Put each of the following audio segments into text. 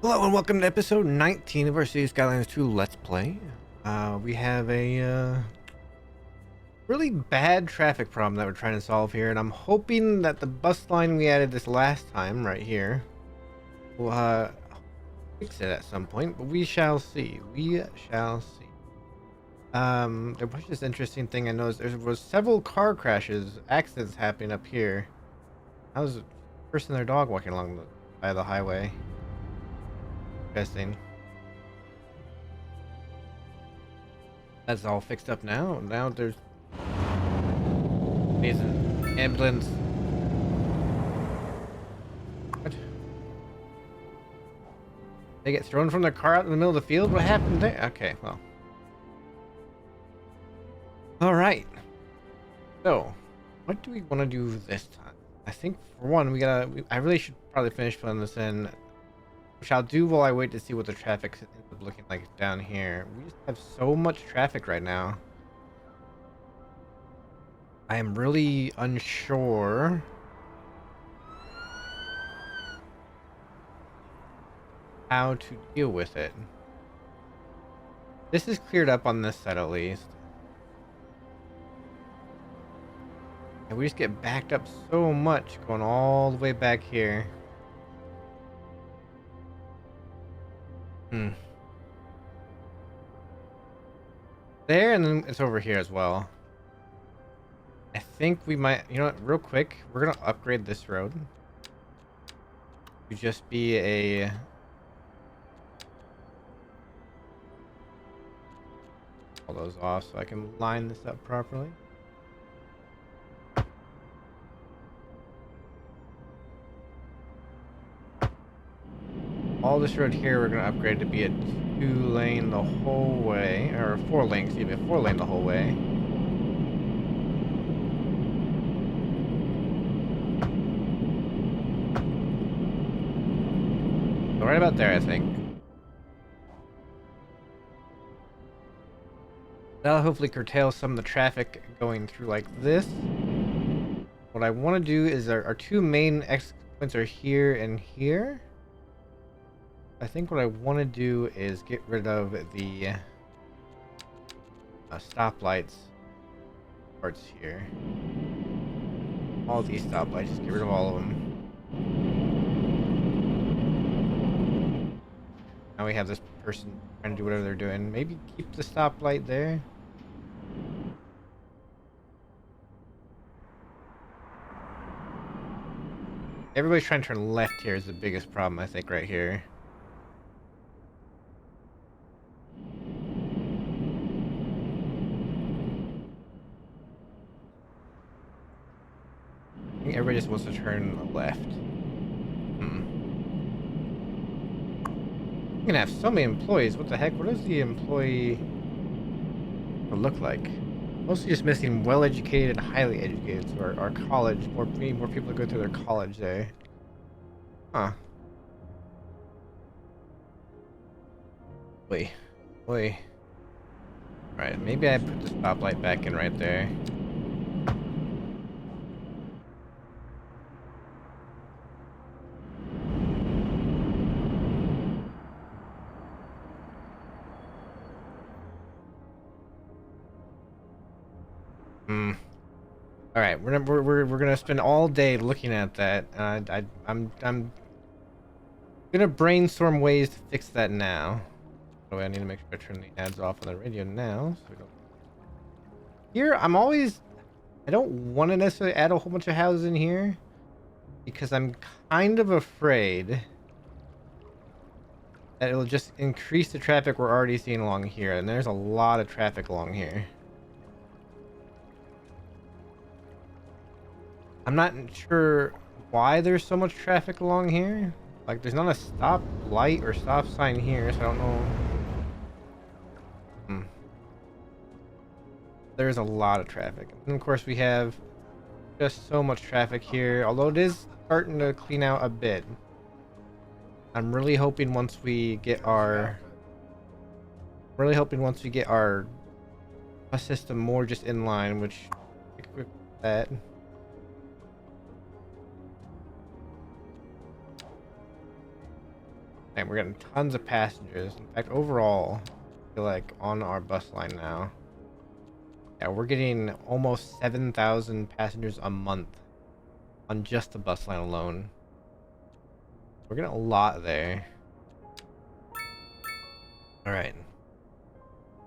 Hello and welcome to episode 19 of our City Skylines 2 Let's Play. We have a really bad traffic problem that we're trying to solve here, and I'm hoping that the bus line we added this last time, right here, will fix it at some point, but we shall see. We shall see. There was this interesting thing I noticed. There was several car crashes, accidents happening up here. I was a person and their dog walking along by the highway. Interesting. That's all fixed up now. Now there's an ambulance. What? They get thrown from their car out in the middle of the field? What happened there? Okay, well. Alright. So, what do we want to do this time? I think, for one, I really should probably finish filling this in, which I'll do while I wait to see what the traffic ends up looking like down here. We just have so much traffic right now. I am really unsure how to deal with it. This is cleared up on this side at least. And we just get backed up so much going all the way back here. There, and then it's over here as well. I think we might, you know what, real quick, we're gonna upgrade this road to just be a all those off so I can line this up properly. All this road here we're gonna upgrade to be a 2-lane the whole way, or a 4-lane, excuse me, a 4-lane the whole way. So right about there, I think. That'll hopefully curtail some of the traffic going through like this. What I want to do is our two main exit points are here and here. I think what I want to do is get rid of the stoplights parts here. All these stoplights, just get rid of all of them. Now we have this person trying to do whatever they're doing. Maybe keep the stoplight there. Everybody's trying to turn left here is the biggest problem, I think, right here. I think everybody just wants to turn left. You're gonna have so many employees. What the heck? What does the employee look like? Mostly just missing well-educated, highly educated. So our college, we need more people to go through their college there. Huh. Wait. Right, maybe I put the stoplight back in right there. All right, we're gonna spend all day looking at that. I'm gonna brainstorm ways to fix that now. By the way, I need to make sure I turn the ads off on the radio now. So we don't... Here, I don't want to necessarily add a whole bunch of houses in here because I'm kind of afraid that it'll just increase the traffic we're already seeing along here, and there's a lot of traffic along here. I'm not sure why there's so much traffic along here. Like, there's not a stop light or stop sign here, so I don't know. There's a lot of traffic. And of course, we have just so much traffic here, although it is starting to clean out a bit. I'm really hoping once we get our bus system more just in line, which equip that. And we're getting tons of passengers. In fact, overall, I feel like on our bus line now, yeah, we're getting almost 7,000 passengers a month on just the bus line alone. We're getting a lot there. All right.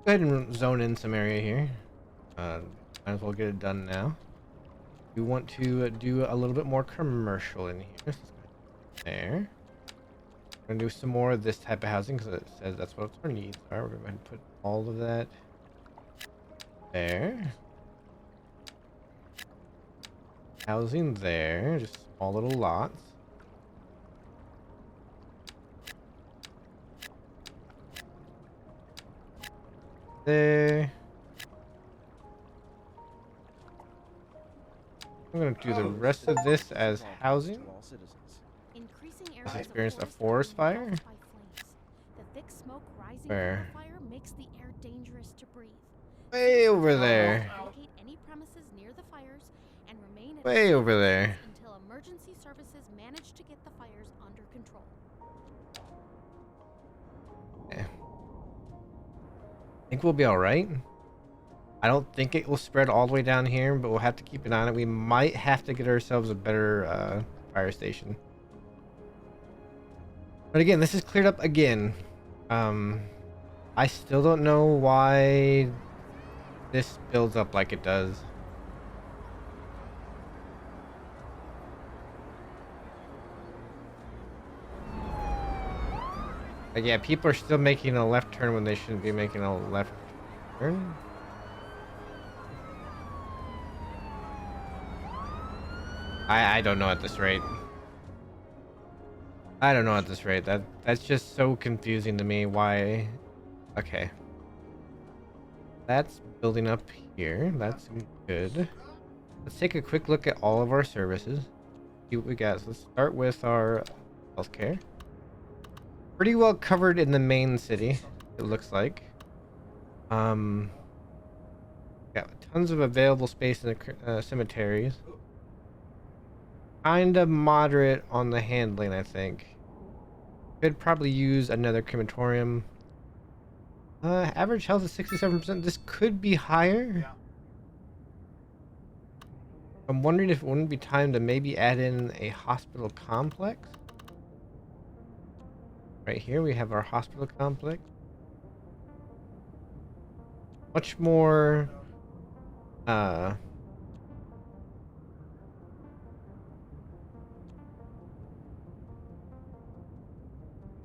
Go ahead and zone in some area here. Might as well get it done now. We want to do a little bit more commercial in here. There. We're gonna do some more of this type of housing because it says that's what our needs are. We're gonna go ahead and put all of that there. Housing there, just small little lots. There. I'm gonna do the rest of this as housing. Let's experience a forest fire. Where? Way over there. Way over there. Until emergency services manage to get the fires under control. Yeah. I think we'll be all right. I don't think it will spread all the way down here, but we'll have to keep an eye on it. We might have to get ourselves a better fire station. But again, this is cleared up again. I still don't know why this builds up like it does. Like, yeah, people are still making a left turn when they shouldn't be making a left turn. I don't know at this rate. I don't know at this rate. That's just so confusing to me. Why? Okay. That's building up here. That's good. Let's take a quick look at all of our services. See what we got. So let's start with our healthcare. Pretty well covered in the main city, it looks like. Got tons of available space in the cemeteries. Kinda moderate on the handling, I think. Could probably use another crematorium. Average health is 67%. This could be higher. I'm wondering if it wouldn't be time to maybe add in a hospital complex. Right here we have our hospital complex. Much more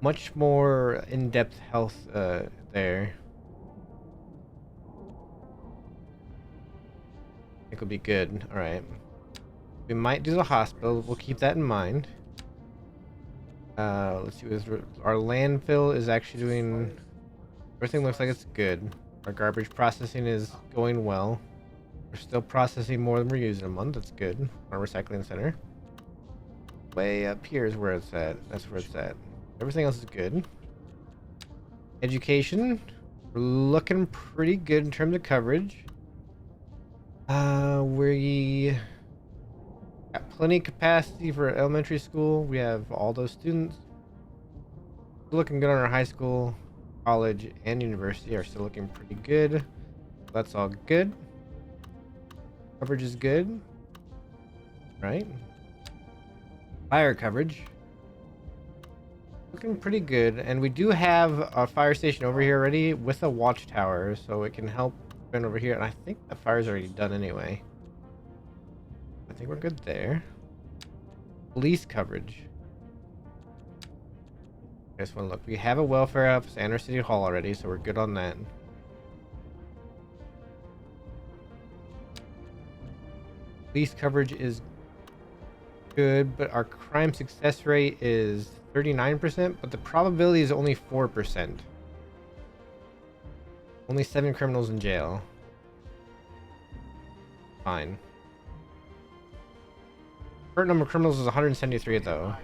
much more in-depth health there. I think it'll be good. All right. We might do the hospital. We'll keep that in mind. Let's see. Our landfill is actually doing. Everything looks like it's good. Our garbage processing is going well. We're still processing more than we're using a month. That's good. Our recycling center. Way up here is where it's at. That's where it's at. Everything else is good. Education. We're looking pretty good in terms of coverage. We got plenty of capacity for elementary school. We have all those students. We're looking good on our high school, college, and university are still looking pretty good. That's all good. Coverage is good. Right? Fire coverage. Looking pretty good. And we do have a fire station over here already with a watchtower, so it can help over here. And I think the fire's already done anyway. I think we're good there. Police coverage. I just want to look. We have a welfare office and our city hall already, so we're good on that. Police coverage is good, but our crime success rate is 39%, but the probability is only 4%. Only 7 criminals in jail. Fine. Current number of criminals is 173 though.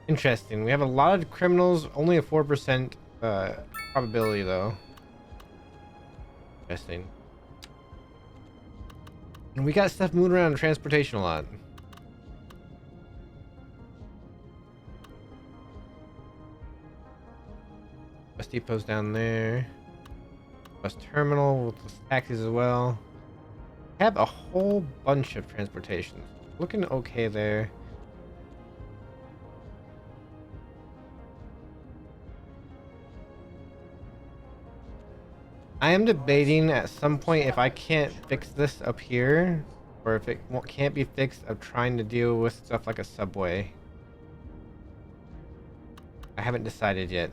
Interesting. We have a lot of criminals, only a 4% probability though. Interesting. And we got stuff moving around in transportation a lot. Bus depot's down there. Bus terminal with the taxis as well. Have a whole bunch of transportation. Looking okay there. I am debating at some point if I can't fix this up here, or if it can't be fixed, of trying to deal with stuff like a subway. I haven't decided yet.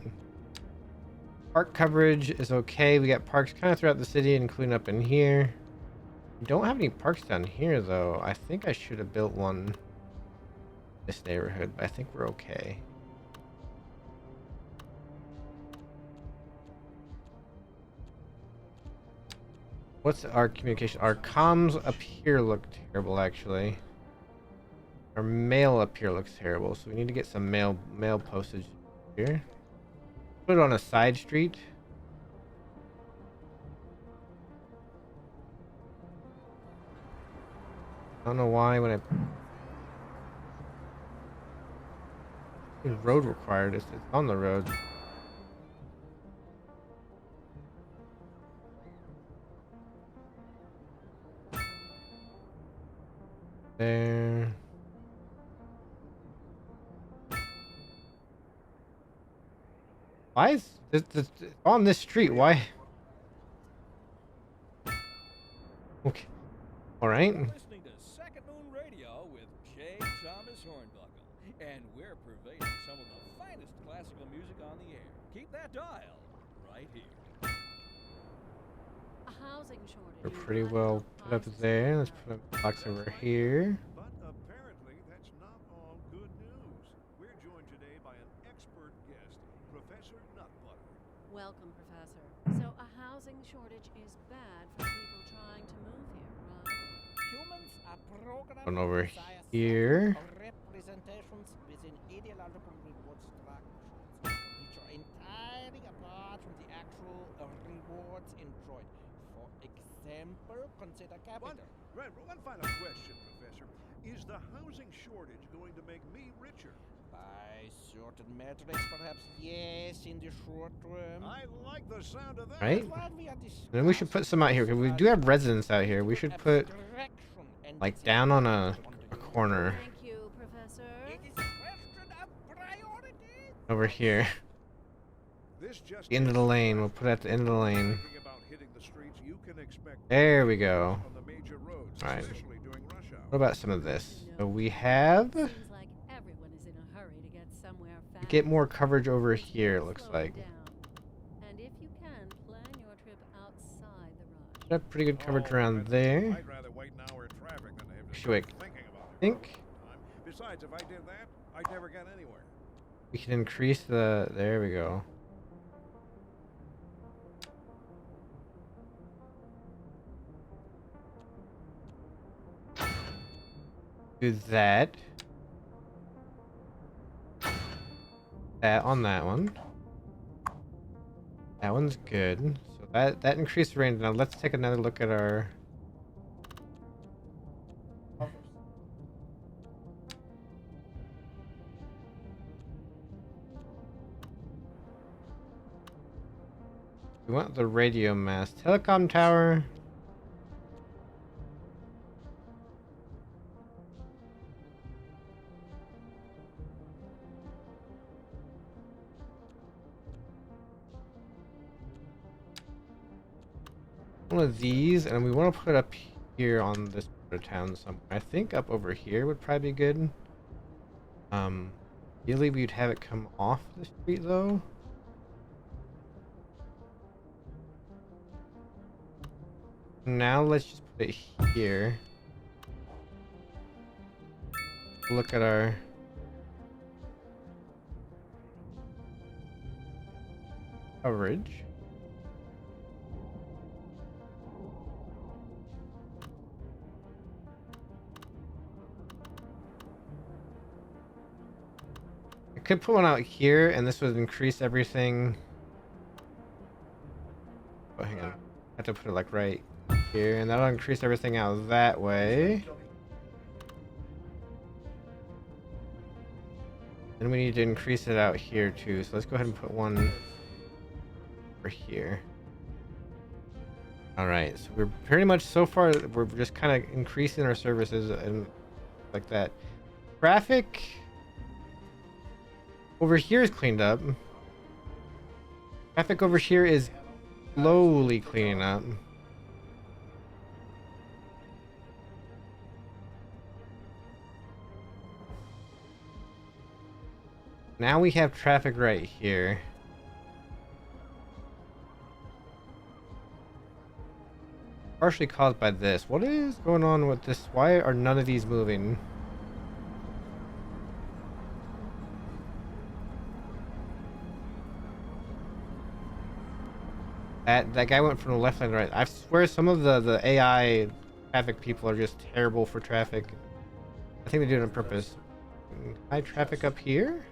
Park coverage is okay. We got parks kind of throughout the city, including up in here. We don't have any parks down here, though. I think I should have built one in this neighborhood, but I think we're okay. What's our communication? Our comms up here look terrible, actually. Our mail up here looks terrible, so we need to get some mail postage here. Put it on a side street. I don't know why when road required, it's on the road. There. Why is this on this street? Why? Okay. All right. Listening to Second Moon Radio with J. Thomas Hornbuckle, and we're purveying some of the finest classical music on the air. Keep that dial right here. A housing shortage. We're pretty well put up there. Let's put a box over here. But apparently, that's not all good news. We're joined today by an expert guest, Professor Nutbutter. Welcome, Professor. So a housing shortage is bad for people trying to move here, right? Humans are programmed Going over to desire here. set of representations within ideological reward structures, which are entirely apart from the actual rewards enjoyed. For example, consider capital. One final question, Professor. Is the housing shortage going to make me richer? By certain metrics, perhaps yes, in the short term. I like the sound of that. Right? While we are Then we should put some out here because we do have residents out here. We should put like down on a corner Thank you, Professor. It is a question of priority. over here. This just The end of the lane. We'll put it at the end of the lane. Thinking about hitting the streets, you can expect There we go. on the major roads, Right. especially during rush hour. What about some of this? So we have Seems like everyone is in a hurry to get somewhere fast. get more coverage over here. It Slow looks it like down. And if you can, plan your trip outside the rush. we have pretty good coverage Oh, around there. I'd rather wait an hour in traffic than to have to Should start we thinking about it. think for a long time. Besides, if I did that, I'd never get anywhere. we can increase the? There we go. Do that. That on that one. That one's good. So that increased range. Now let's take another look at our. We want the radio mast. Telecom tower. One of these, and we want to put it up here on this part of town somewhere. I think up over here would probably be good. Ideally we'd have it come off the street though. Now let's just put it here. Look at our coverage. I could put one out here and this would increase everything. Oh, hang on. I have to put it like right here, and that'll increase everything out that way. And we need to increase it out here too. So let's go ahead and put one over here. All right, so we're pretty much so far we're just kind of increasing our services and like that. Traffic over here is cleaned up. Traffic over here is slowly cleaning up. Now we have traffic right here. Partially caused by this. What is going on with this? Why are none of these moving? That guy went from the left lane to right. I swear some of the AI traffic people are just terrible for traffic. I think they do it on purpose. High traffic up here?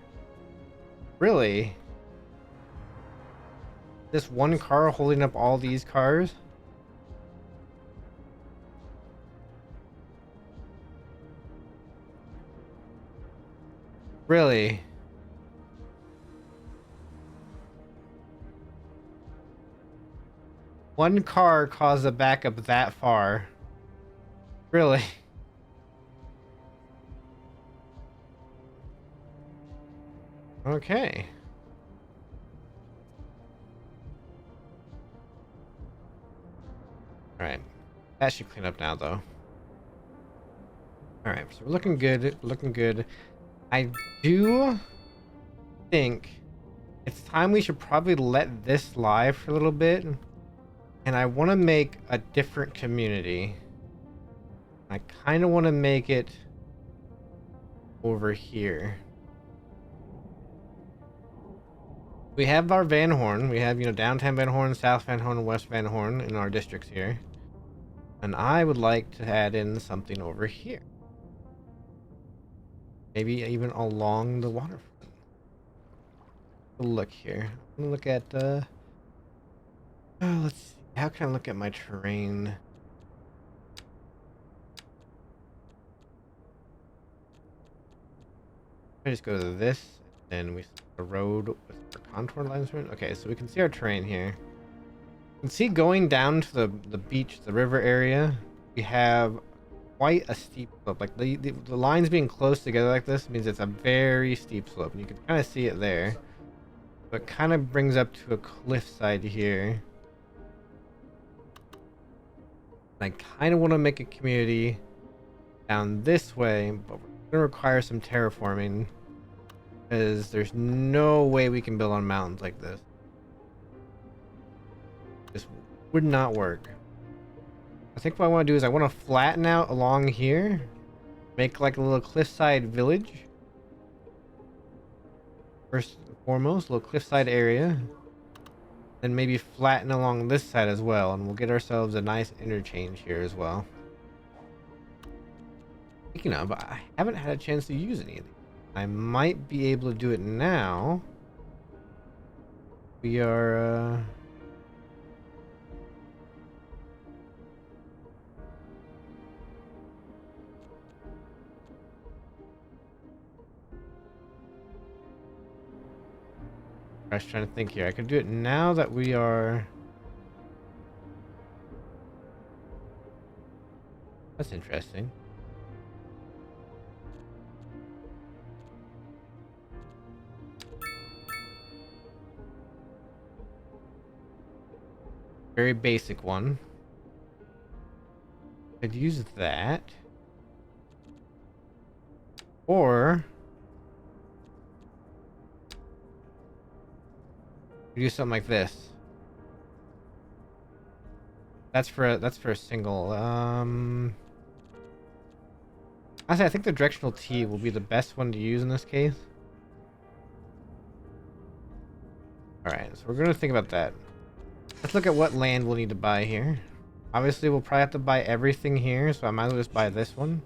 Really? This one car holding up all these cars? Really? One car caused a backup that far. Really? Okay. Alright. That should clean up now, though. Alright, so we're looking good. Looking good. I do think it's time we should probably let this live for a little bit. And I want to make a different community. I kind of want to make it over here. We have our Van Horn. We have, downtown Van Horn, South Van Horn, and West Van Horn in our districts here. And I would like to add in something over here. Maybe even along the waterfront. We'll look here. I'm gonna look at, let's see. How can I look at my terrain? I just go to this, and we see the road with our contour lines. Okay, so we can see our terrain here. You can see going down to the beach, the river area, we have quite a steep slope. Like the lines being close together like this means it's a very steep slope, and you can kind of see it there. But it kind of brings up to a cliffside here. I kind of want to make a community down this way, but we're going to require some terraforming because there's no way we can build on mountains like this. This would not work. I think what I want to do is I want to flatten out along here, make like a little cliffside village. First and foremost, a little cliffside area. Then maybe flatten along this side as well, and we'll get ourselves a nice interchange here as well. Speaking of, I haven't had a chance to use any of these. I might be able to do it now. We are, I was trying to think here. I could do it now that we are... That's interesting. Very basic one. Could use that. Or... do something like this. That's for a single. I think the directional T will be the best one to use in this case. All right, so we're gonna think about that. Let's look at what land we'll need to buy here. Obviously, we'll probably have to buy everything here, so I might as well just buy this one.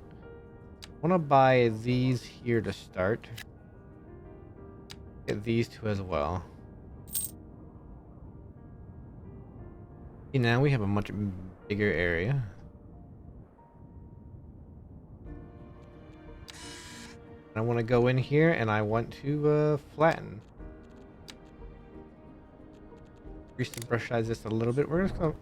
I want to buy these here to start. Get these two as well. See, now we have a much bigger area. I want to go in here and I want to flatten. Increase the brush size just a little bit. We're just gonna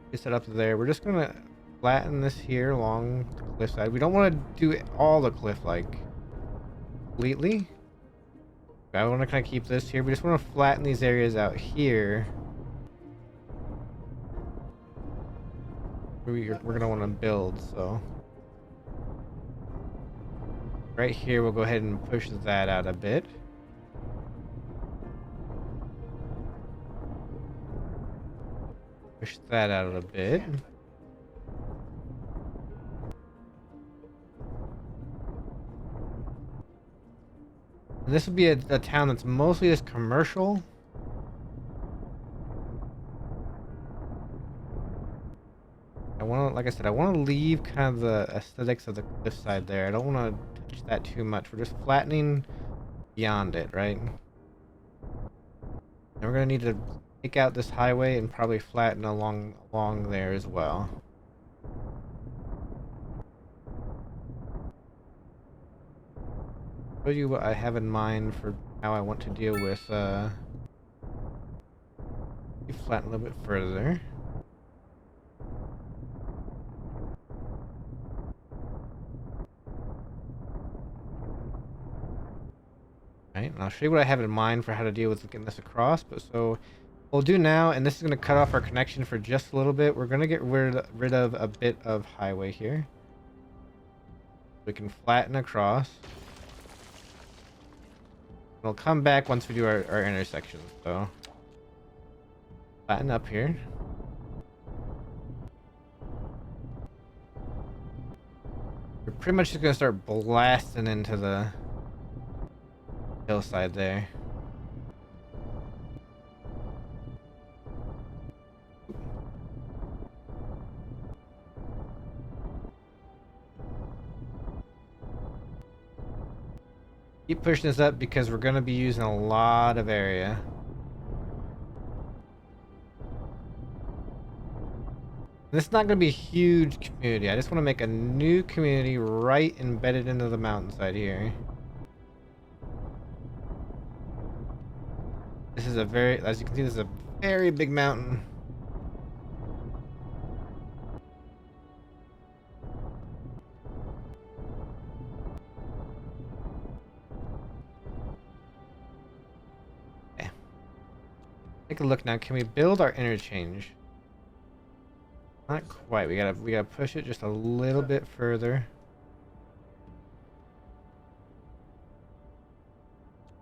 place it up there. We're just gonna flatten this here along the cliffside. We don't want to do all the cliff like completely. I want to kind of keep this here. We just want to flatten these areas out here. We're gonna want to build, so right here we'll go ahead and push that out a bit. Push that out a bit. And this would be a town that's mostly just commercial. Like I said, I want to leave kind of the aesthetics of the cliffside there. I don't want to touch that too much. We're just flattening beyond it, right? And we're gonna need to take out this highway and probably flatten along there as well. Show you what I have in mind for how I want to deal with you flatten a little bit further. Right, and I'll show you what I have in mind for how to deal with getting this across. But so what we'll do now, and this is going to cut off our connection for just a little bit. We're going to get rid of a bit of highway here. We can flatten across. We'll come back once we do our intersection. So flatten up here. We're pretty much just going to start blasting into the hillside there. Keep pushing this up because we're going to be using a lot of area. This is not going to be a huge community. I just want to make a new community right embedded into the mountainside here. This is as you can see, this is a very big mountain. Okay. Take a look now. Can we build our interchange? Not quite. We gotta push it just a little bit further.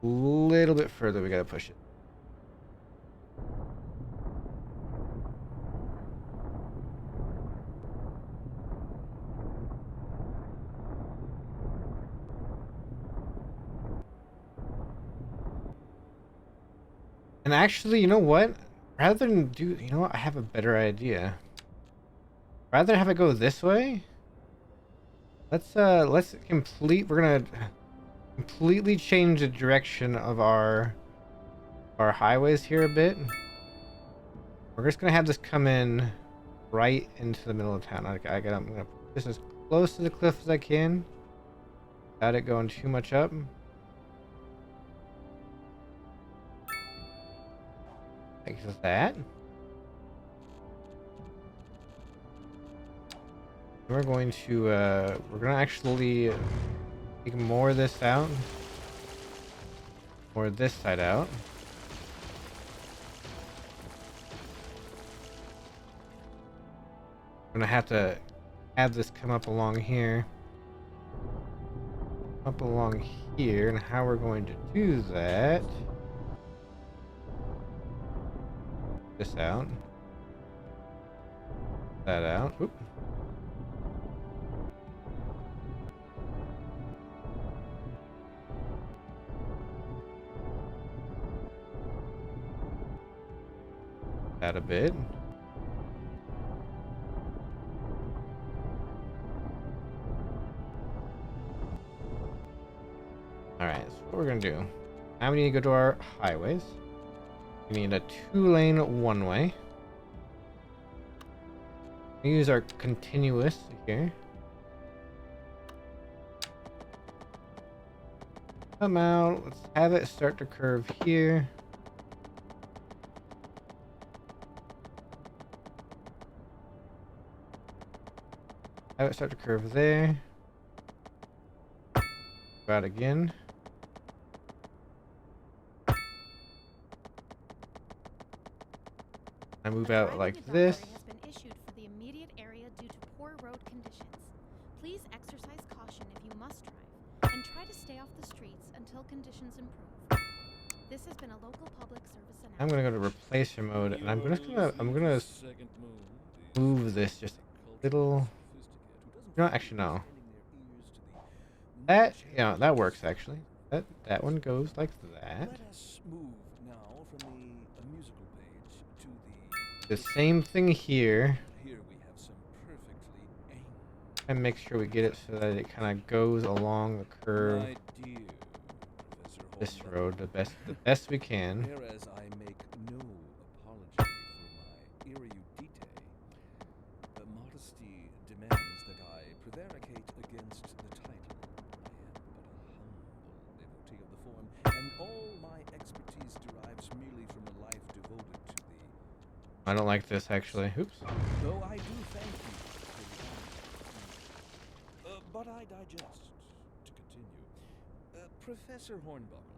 A little bit further. We gotta push it. And actually, you know what? Rather than do, you know what? I have a better idea. Rather than have it go this way, let's complete. We're gonna completely change the direction of our highways here a bit. We're just gonna have this come in right into the middle of town. I'm gonna put this as close to the cliff as I can, without it going too much up. Like that. We're going to actually take more of this out, or this side out. I'm gonna have to have this come up along here, and how we're going to do that? This out, that out. Oop. That a bit. Alright, so what we're gonna do, now we need to go to our highways. We need a 2-lane one-way. We use our continuous here. Come out. Let's have it start to curve here. Have it start to curve there. Go out again. I move A out driving like advisory this. has been issued for the immediate area due to poor road conditions. Please exercise caution if you must drive, and try to stay off the streets until conditions improve. This has been a local public service announcement. I'm gonna go to replacer mode, and I'm gonna Second move this just a little. No, actually no. That Yeah, that works actually. That one goes like that. Let us move now from the musical page to the. The same thing here, Here we have some perfectly aimed. and make sure we get it so that it kind of goes along the curve. My dear Professor This Hornblower, road the best we can. whereas I make no apology for my erudite, modesty demands that I prevaricate against the title. I am but a humble devotee of the form, and all my expertise derives merely from a life devoted to the. I don't like this actually. Oops. Though I do thank you for the but I digest. To continue, Professor Hornbuckle.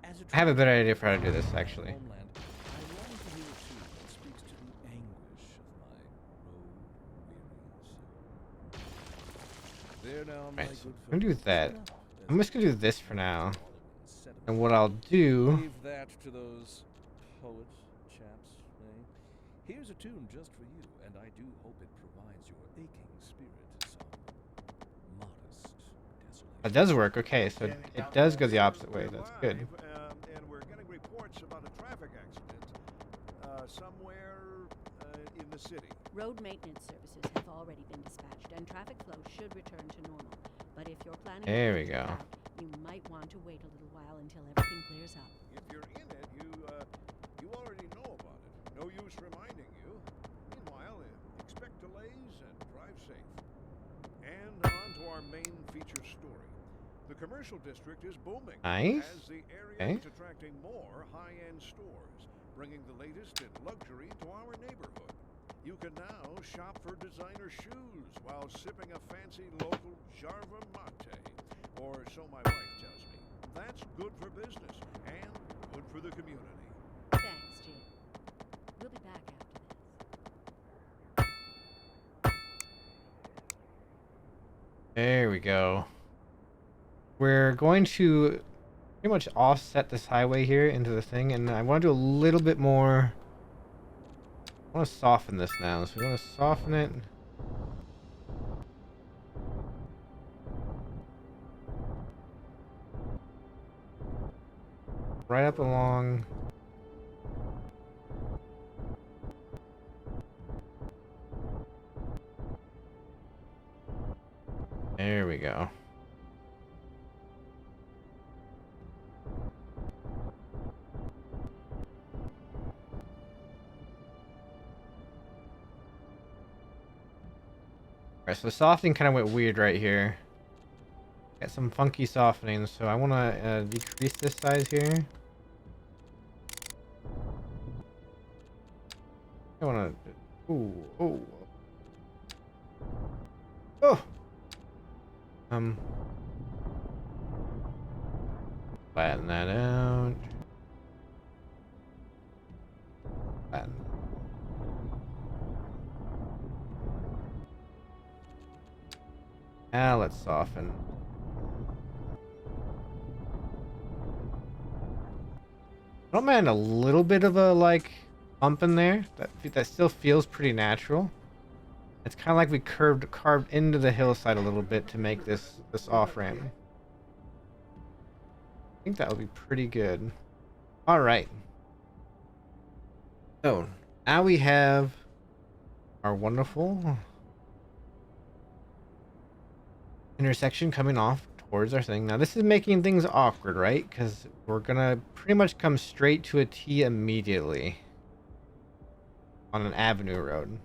As I have a better idea for how to do this actually. Homeland, I long to hear a tune that speaks to the anguish of my road-weary soul. There now, my Right, so good I'm gonna do fellows, that. enough I'm just gonna do this for now. And what I'll do. Leave that to those poet chaps, eh? Here's a tune just for you, and I do hope it provides your aching spirit some modest desolation. That does work. Okay, so it does go the opposite way. That's good. And we're getting reports about a traffic accident somewhere in the city. Road maintenance services have already been dispatched, and traffic flow should return to normal. But if you're planning to There we take go. it back, you might want to wait a little while until everything clears up. If you're in it, you already know about it. No use reminding you. Meanwhile, expect delays and drive safe. And on to our main feature story. The commercial district is booming. Nice. As the area Okay. is attracting more high-end stores, bringing the latest in luxury to our neighborhood. You can now shop for designer shoes while sipping a fancy local Jarva mate. Or so my wife tells me. That's good for business and good for the community. Thanks, Jim. We'll be back after this. There we go. We're going to pretty much offset this highway here into the thing, and I want to do a little bit more. I want to soften this now, so we want to soften it. Right up along. There we go. Alright, so the softening kind of went weird right here. Got some funky softening, so I want to decrease this size here. I want to... Ooh, oh. Oh! Flatten that out. Flatten. Now let's soften. I don't mind a little bit of a like bump in there. That still feels pretty natural. It's kind of like we carved into the hillside a little bit to make this off ramp. I think that would be pretty good. All right. So now we have our wonderful intersection coming off towards our thing. Now this is making things awkward, right? Because we're gonna pretty much come straight to a T immediately on an avenue road.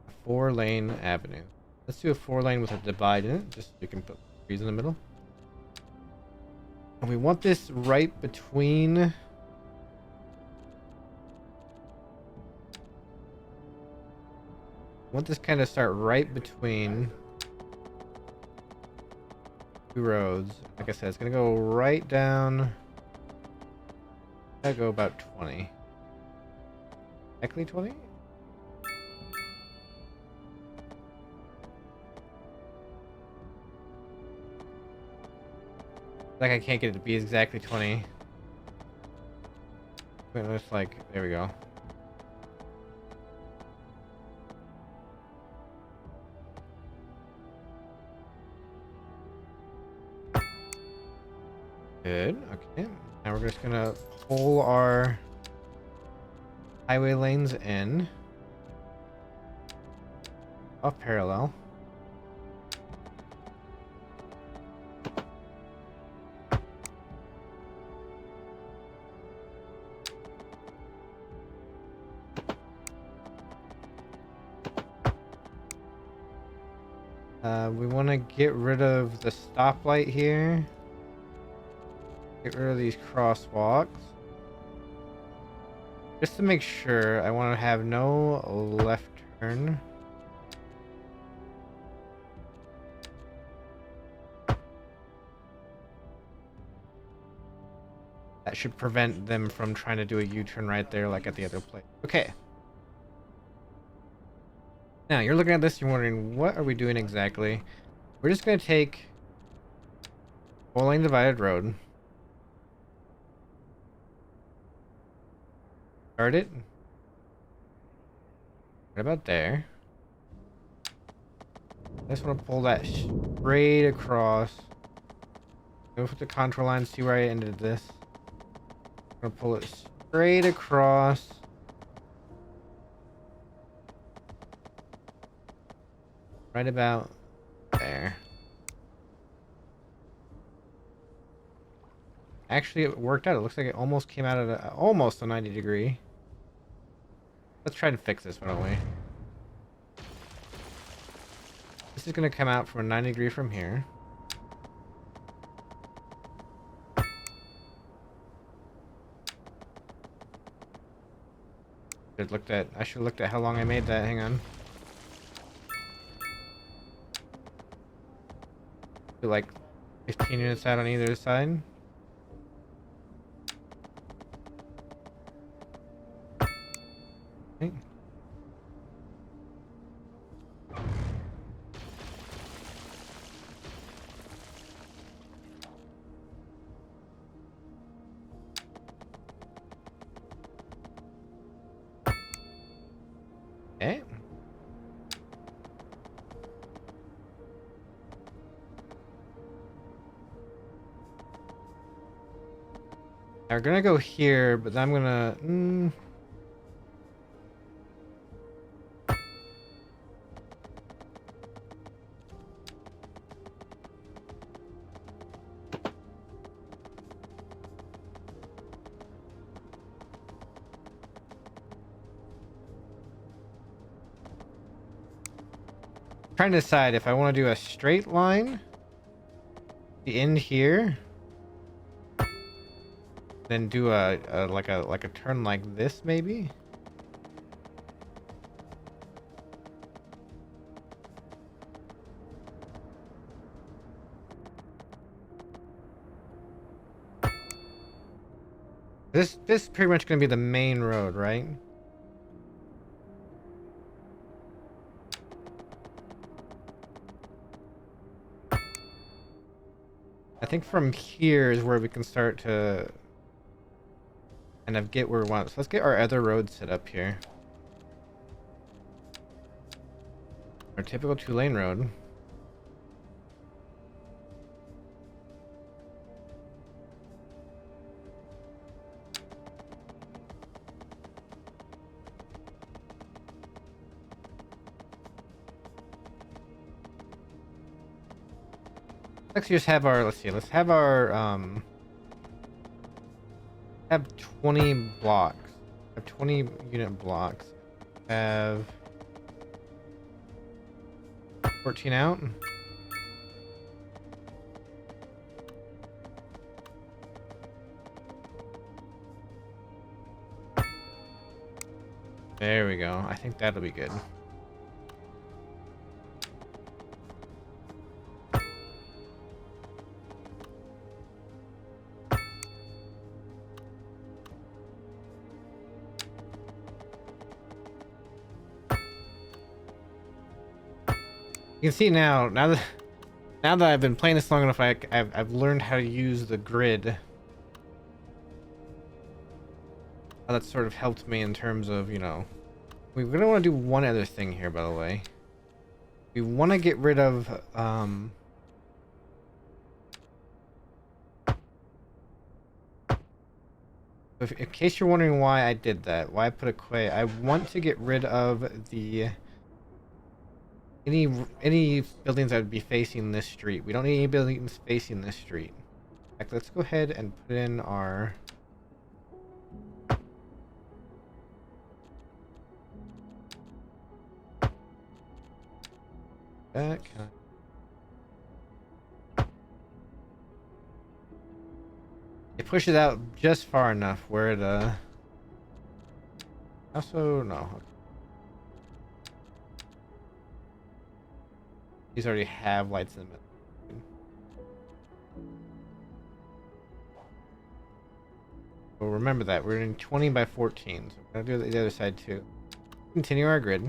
A 4-lane avenue. Let's do a 4-lane with a divide in it, just so you can put trees in the middle. And we want this right between... I want this kind of start right between 2 roads. Like I said, it's gonna go right down. I go about 20. Exactly 20? Like I can't get it to be exactly 20. But it's like, there we go. Good. Okay. Now we're just gonna pull our highway lanes in. Off parallel. We want to get rid of the stoplight here. Get rid of these crosswalks. Just to make sure, I want to have no left turn. That should prevent them from trying to do a U-turn right there like at the other place. Okay. Now, you're looking at this, you're wondering, what are we doing exactly? We're just going to take 4-lane divided road. Start it. Right about there. I just want to pull that straight across. Go with the contour line, see where I ended this. I'm going to pull it straight across. Right about there. Actually, it worked out. It looks like it almost came out at almost a 90 degree. Let's try and fix this, why don't we? This is going to come out from a 90 degree from here. I should have looked at how long I made that. Hang on. Like 15 units out on either side. Okay. Okay. Now we're gonna go here, but then I'm gonna... Trying to decide if I want to do a straight line, the end here, then do a turn like this maybe. This is pretty much going to be the main road, right? I think from here is where we can start to kind of get where we want. So let's get our other road set up here. Our typical 2-lane road. actually just have our, let's see, let's have our, have 20 blocks. Have 20 unit blocks. Have 14 out. There we go. I think that'll be good. You can see now that I've been playing this long enough, I've learned how to use the grid. That's sort of helped me in terms of, you know, we're gonna want to do one other thing here, by the way. We want to get rid of in case you're wondering why I did that, why I put a quay, I want to get rid of the any buildings that would be facing this street. We don't need any buildings facing this street. In fact, let's go ahead and put in our that can it pushes out just far enough where it also no. These already have lights in them. So remember that we're in 20 by 14, so we're gonna do the other side too. Continue our grid.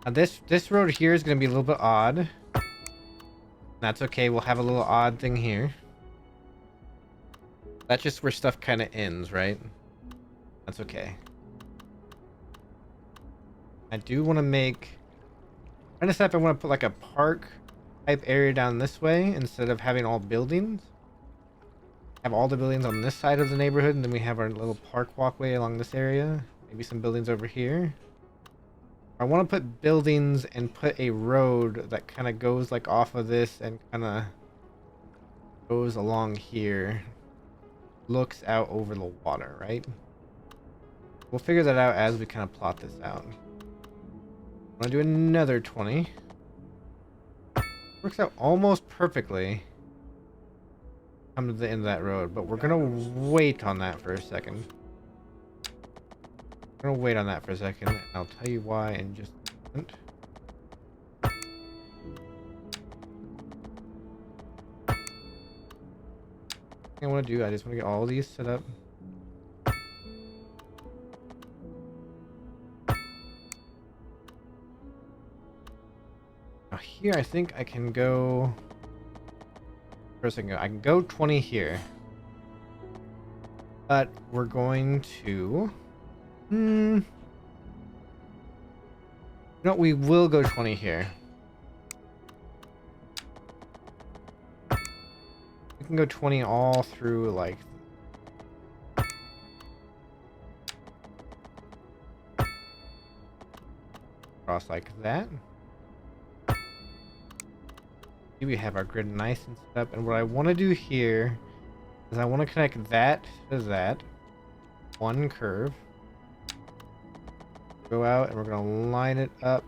Now this road here is gonna be a little bit odd. That's okay, we'll have a little odd thing here. That's just where stuff kind of ends, right? That's okay. I do want to make... I'm trying to decide if I want to put like a park type area down this way instead of having all buildings. Have all the buildings on this side of the neighborhood, and then we have our little park walkway along this area. Maybe some buildings over here. I want to put buildings and put a road that kind of goes like off of this and kind of goes along here. Looks out over the water, right? We'll figure that out as we kind of plot this out. I'm gonna do another 20. Works out almost perfectly. Come to the end of that road, but we're gonna wait on that for a second. We're gonna wait on that for a second, and I'll tell you why in just a moment. I want to do, I just want to get all these set up. Now here I think I can go, first I can go 20 here. But we're going to, no, we will go 20 here. We can go 20 all through like across like that. Here we have our grid nice and set up, and what I want to do here is I want to connect that to that one curve. Go out and we're going to line it up.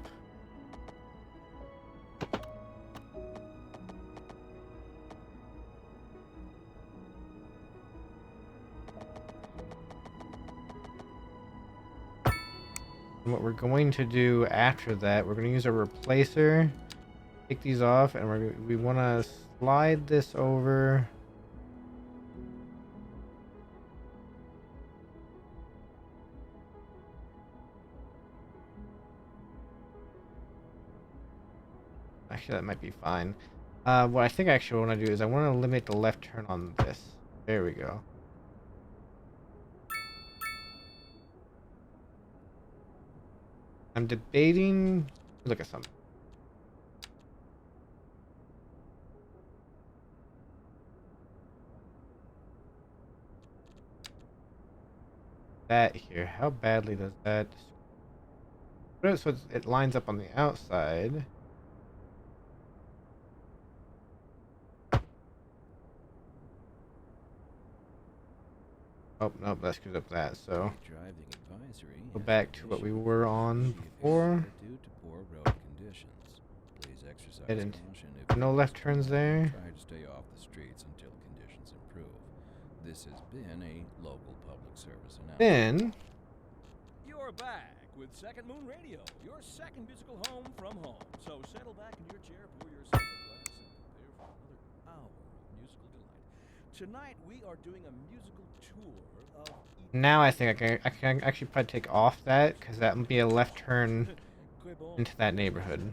And what we're going to do after that, we're going to use a replacer. Take these off, and we want to slide this over. Actually, that might be fine. What I think I actually want to do is I want to eliminate the left turn on this. There we go. I'm debating. Look at something. that here. How badly does that? Put it so it lines up on the outside. Oh, nope, that screws up that. So Driving advisory. go back to what we were on before. Due to poor road conditions, please exercise Head into- caution if no you left must turns drive. there. Try to stay off the streets until conditions improve. This has been a local public service announcement. Then You're back with Second Moon Radio, your second musical home from home. So settle back in your chair, pour yourself a glass, and prepare for another hour of musical delight. Tonight we are doing a musical tour of. now I think I can actually probably take off that because that would be a left turn Quibble. into that neighborhood.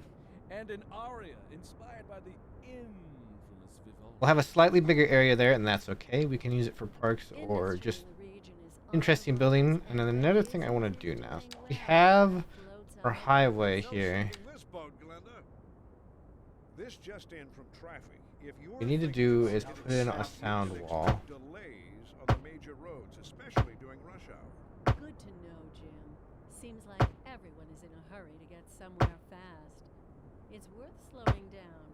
And an aria inspired by the infamous Vivaldi. We'll have a slightly bigger area there, and that's okay. We can use it for parks or just interesting building. And then another thing I want to do now. We have our highway here. No this boat, Glenda. This just in from traffic. If you're We need to do is put in a sound wall. Delays on the major roads, especially during rush hour. Good to know, Jim. Seems like everyone is in a hurry to get somewhere fast. It's worth slowing down.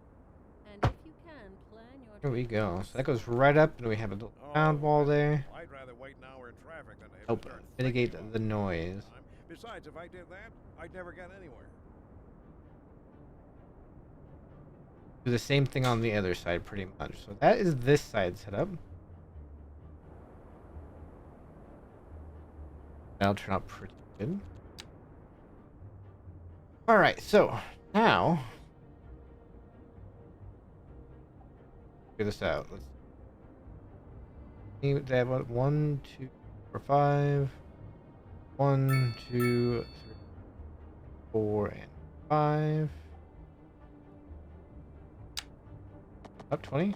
And if you can, plan your Here we trip go. more So that goes right up, and we have a little sound wall there. I'd rather wait an hour in traffic than to have Help to start mitigate thinking the about it all noise. time. Besides, if I did that, I'd never get anywhere. Do the same thing on the other side, pretty much. So that is this side set up. That'll turn out pretty good. All right, so now figure this out. Let's see. They have what? 1, 2, 4, 5. 1, 2, 3, 4, and 5. Up 20.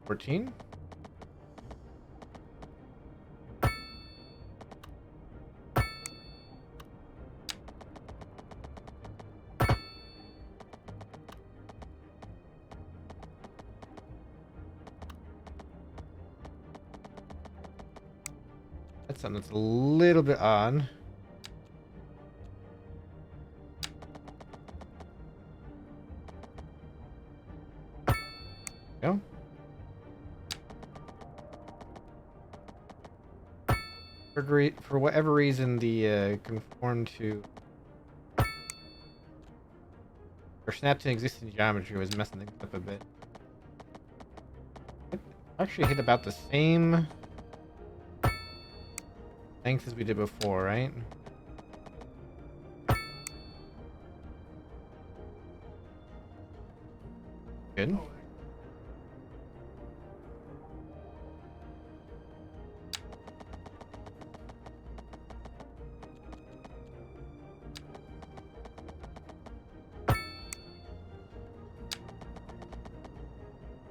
$14. That's something that's a little bit odd. Go. For whatever reason, the conform to or snap to existing geometry was messing things up a bit. It actually hit about the same length as we did before, right? Good.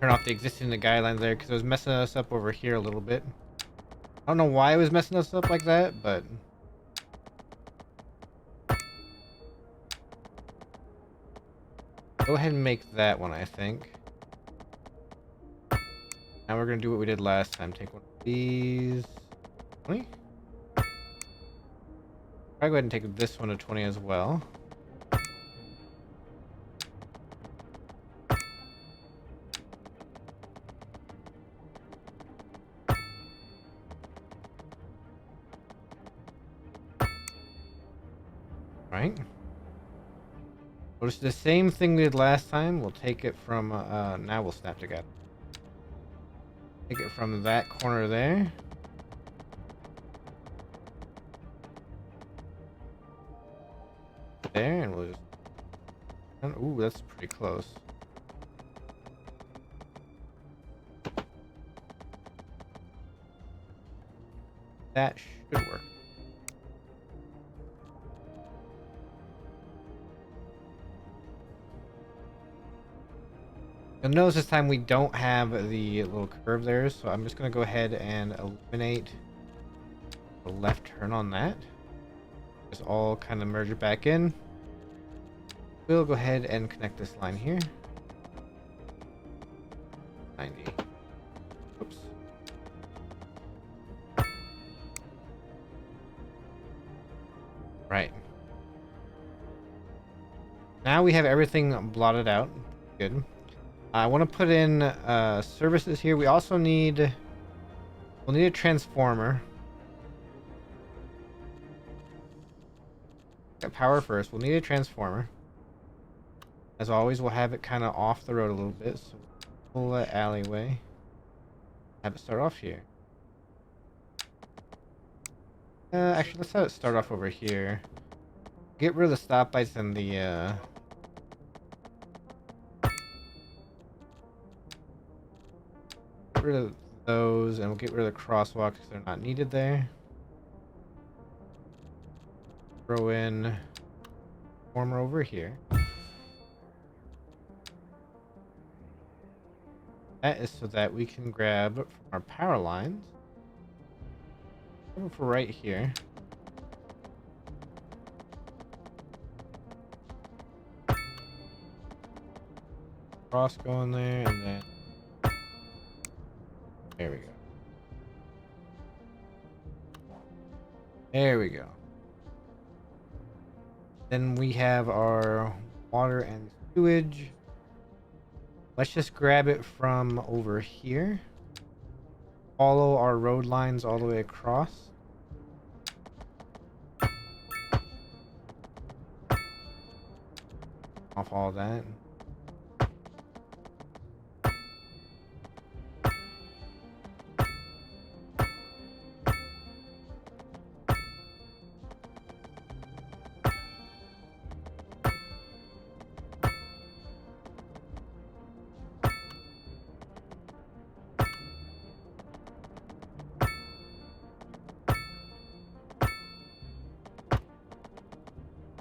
Turn off the existing guidelines there because it was messing us up over here a little bit. I don't know why it was messing us up like that, but go ahead and make that one, I think. Now we're gonna do what we did last time. Take one of these. 20? I'll go ahead and take this one to 20 as well. Right. We'll just do the same thing we did last time. We'll take it from, now we'll snap together. Take it from that corner there. There, and we'll just, ooh, that's pretty close. That should work. You'll notice this time we don't have the little curve there, so I'm just going to go ahead and eliminate the left turn on that. Just all kind of merge it back in. We'll go ahead and connect this line here. 90. Oops. Right. Now we have everything blotted out. Good. I want to put in services here. We also need... We'll need a transformer. Get power first. We'll need a transformer. As always, we'll have it kind of off the road a little bit. So we'll let alleyway. Have it start off here. Actually, let's have it start off over here. Get rid of the stoplights and the get rid of those, and we'll get rid of the crosswalks because they're not needed there. Throw in transformer over here. That is so that we can grab from our power lines. For right here. Cross going there, and then there we go. There we go. Then we have our water and sewage. Let's just grab it from over here. Follow our road lines all the way across. Off all that.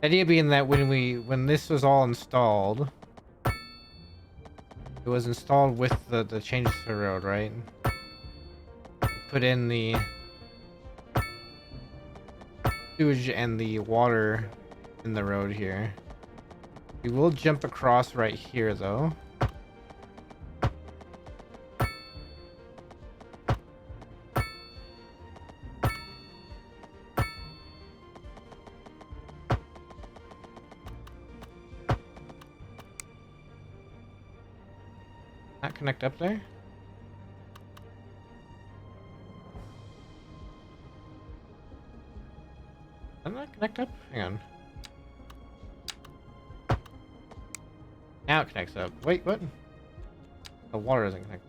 The idea being that when this was all installed, it was installed with the changes to the road, right? Put in the sewage and the water in the road here. We will jump across right here though. Not connect up there? Did not connect up? Hang on. Now it connects up. Wait, what? The water doesn't connect.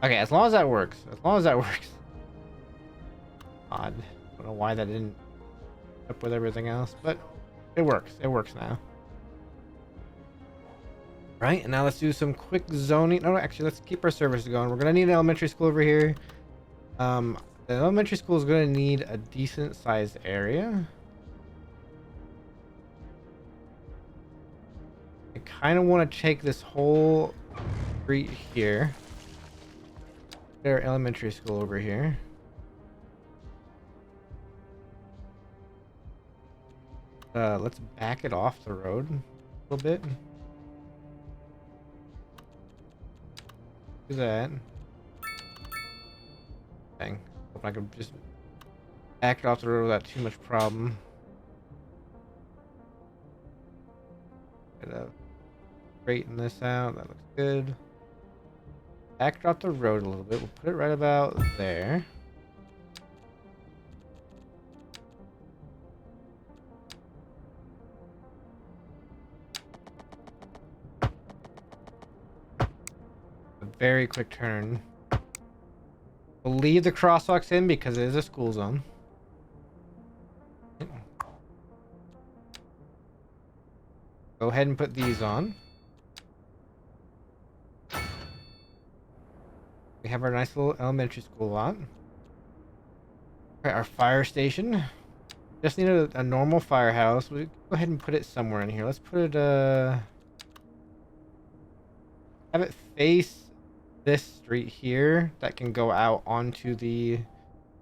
Okay, as long as that works. As long as that works. Odd. I don't know why that didn't up with everything else, but it works. It works now. Right, and now let's do some quick zoning. No, actually, let's keep our services going. We're gonna need an elementary school over here. The elementary school is gonna need a decent sized area. I kind of want to take this whole street here. Their elementary school over here. Let's back it off the road a little bit. Do that. Dang. Hope I could just back it off the road without too much problem. Straighten this out. That looks good. Back it off the road a little bit. We'll put it right about there. Very quick turn. We'll leave the crosswalks in because it is a school zone. Go ahead and put these on. We have our nice little elementary school lot. Alright, our fire station. Just need a normal firehouse. We go ahead and put it somewhere in here. Let's put it have it face this street here that can go out onto the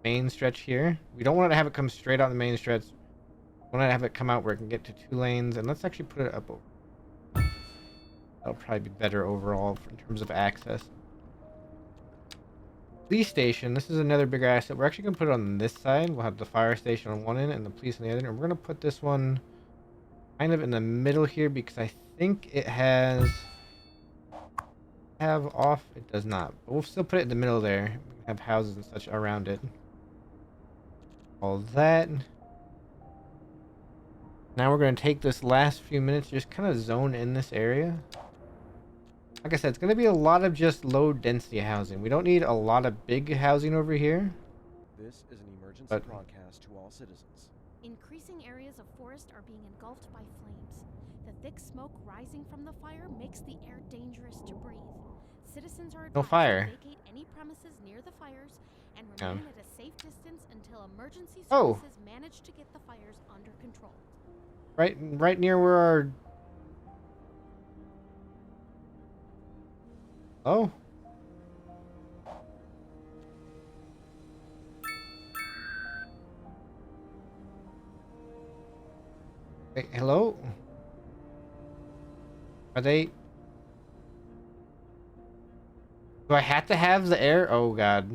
main stretch here. We don't want to have it come straight out the main stretch. We want to have it come out where it can get to 2 lanes, and let's actually put it up over. That'll probably be better overall in terms of access. Police station. This is another bigger asset. We're actually gonna put it on this side. We'll have the fire station on one end and the police on the other. And we're gonna put this one kind of in the middle here because I think it has have off. It does not, but we'll still put it in the middle there. We have houses and such around it. All that. Now we're gonna take this last few minutes, just kind of zone in this area. Like I said, it's going to be a lot of just low density housing. We don't need a lot of big housing over here. This is an emergency But- broadcast to all citizens. Increasing areas of forest are being engulfed by flames. The thick smoke rising from the fire makes the air dangerous to breathe. Citizens are No advised fire. to vacate any premises near the fires and Yeah. remain at a safe distance until emergency Oh. services manage to get the fires under control. Right near where our... Oh. Wait, hello? Are they... Do I have to have the air? Oh god.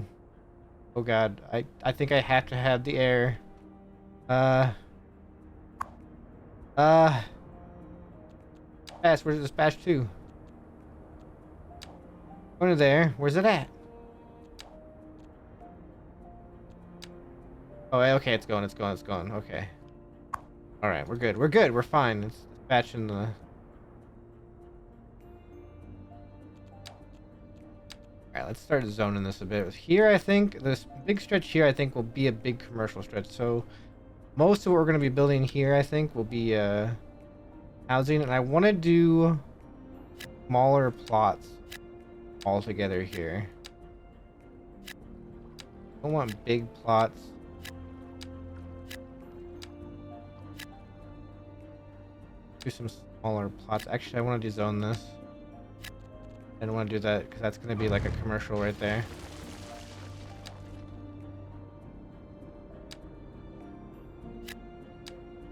Oh god. I think I have to have the air. Dispatch, where's the dispatch to? Going to there. Where's it at? Oh, okay, it's going. Okay. Alright, we're good. We're fine. It's dispatching the... Alright, let's start zoning this a bit. Here, I think, this big stretch here, I think, will be a big commercial stretch. So, most of what we're going to be building here, I think, will be housing. And I want to do smaller plots all together here. I don't want big plots. Do some smaller plots. Actually, I want to zone this. I don't want to do that because that's going to be like a commercial right there.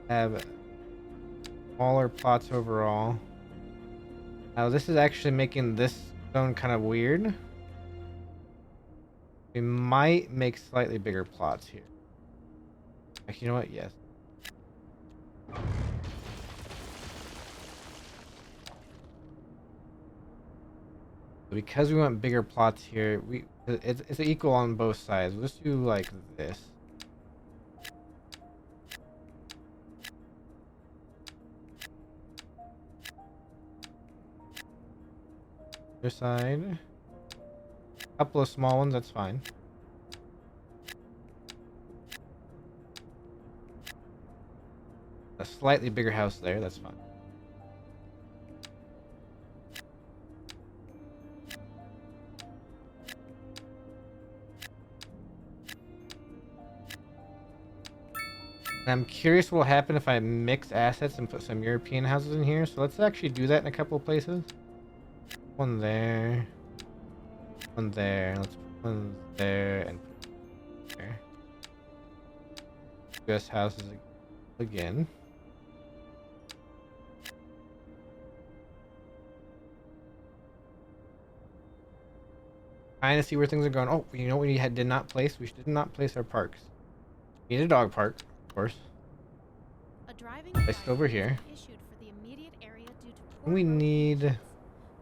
Have smaller plots overall. Now this is actually making this zone kind of weird. We might make slightly bigger plots here. Actually, you know what? Yes. Because we want bigger plots here, it's equal on both sides. We'll just do like this. Other side. A couple of small ones, that's fine. A slightly bigger house there, that's fine. And I'm curious what will happen if I mix assets and put some European houses in here. So let's actually do that in a couple of places. One there. One there. Let's put one there and put one there. US houses again. Trying to see where things are going. Oh, you know what we did not place? We did not place our parks. We need a dog park, of course. A driving Placed fine over was here. issued for the immediate area due to And poor we road need conditions.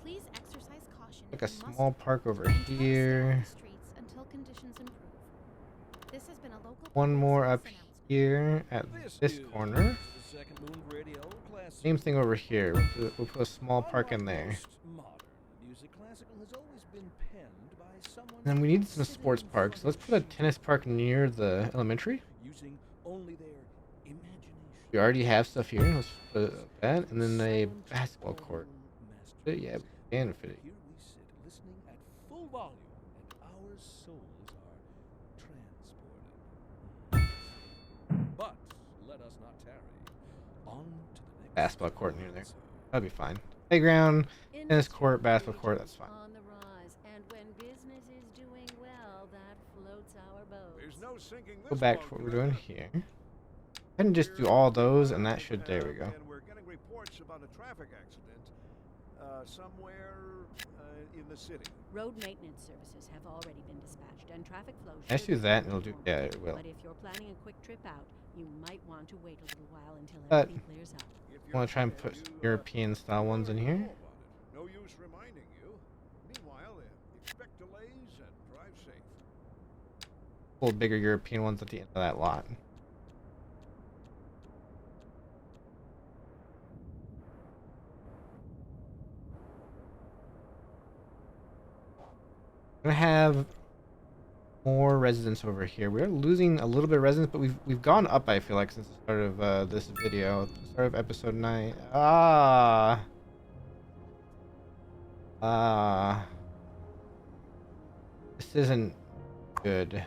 Please exercise caution like if a you must small park over and try to stay off here. the streets until conditions improve. This has been a local One public more service up announcement. here at this is corner. the Second Moon Radio Classic. Same thing over here. We'll put a small park in there. Unlike most modern music, classical has always been penned by someone And then we need some sitting sports in parks. front Let's of put a sheet tennis park music, near the elementary. using only their imagination. We already have stuff here. Let's put that. And then a basketball court. Masterpiece. Yeah, we can fit it. Here we sit, listening at full volume, and our souls are transported. But let us not tarry. On to the next Basketball court near there. answer. That'd be fine. Playground, tennis court, basketball court. That's fine. On the rise, and when business is doing well, that floats our boat. There's no syncing Go this back to log what we're doing together. here. And just do all those, and that should. There we go. And we're getting reports about a traffic accident somewhere in the city. Road maintenance services have already been dispatched, and traffic flow Let's should do that, and return it'll to do. normal. Yeah, it will. But if you're planning a quick trip out, you might want to wait a little while until But- everything clears up. If I want to try and you, put uh, European style ones in here. know about it. No use reminding you. Meanwhile, expect delays and drive safe. Pull bigger European ones at the end of that lot. Gonna have more residents over here. We're losing a little bit of residents, but we've gone up. I feel like since the start of this video, the start of episode 9. This isn't good.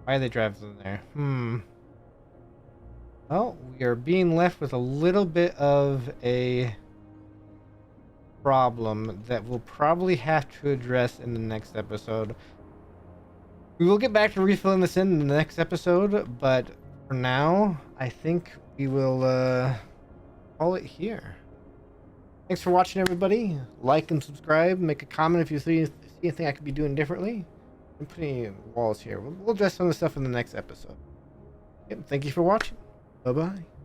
Why are they driving there? Well, we are being left with a little bit of a problem that we'll probably have to address in the next episode. We will get back to refilling this in the next episode, but for now, I think we will call it here. Thanks for watching, everybody. Like and subscribe. Make a comment if you see anything I could be doing differently. I'm putting walls here. We'll address some of the stuff in the next episode. Yep, thank you for watching. Bye-bye.